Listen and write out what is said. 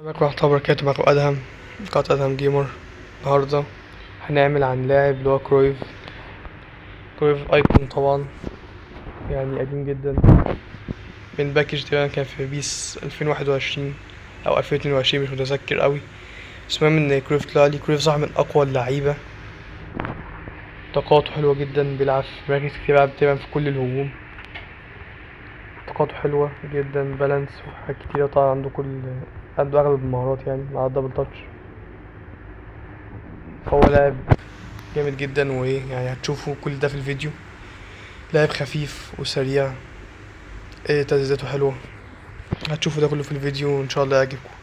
معاكم ورحمة الله وبركاته. معاكم أدهم، قناة أدهم جيمر. النهاردة هنعمل عن لاعب اللي هو كرويف أيكون طبعا، يعني قديم جدا، من باكج تقريبا كان في بيس 2021 أو 2022، مش متذكر أوي. بس المهم إن كرويف طلع لي. كرويف صح من أقوى اللعيبة، طاقاته حلوة جدا، بيلعب في مراكز كتير، بيلعب تقريبا في كل الهجوم. طاقاته حلوة جدا، بالانس وحاجات كتيرة طبعا، عنده أغلب المهارات يعني مع الدبل تاتش. هو لاعب جامد جدا، وايه يعني هتشوفوا كل ده في الفيديو. لاعب خفيف وسريع، تسديداته حلوة. هتشوفوا ده كله في الفيديو وان شاء الله يعجبكم.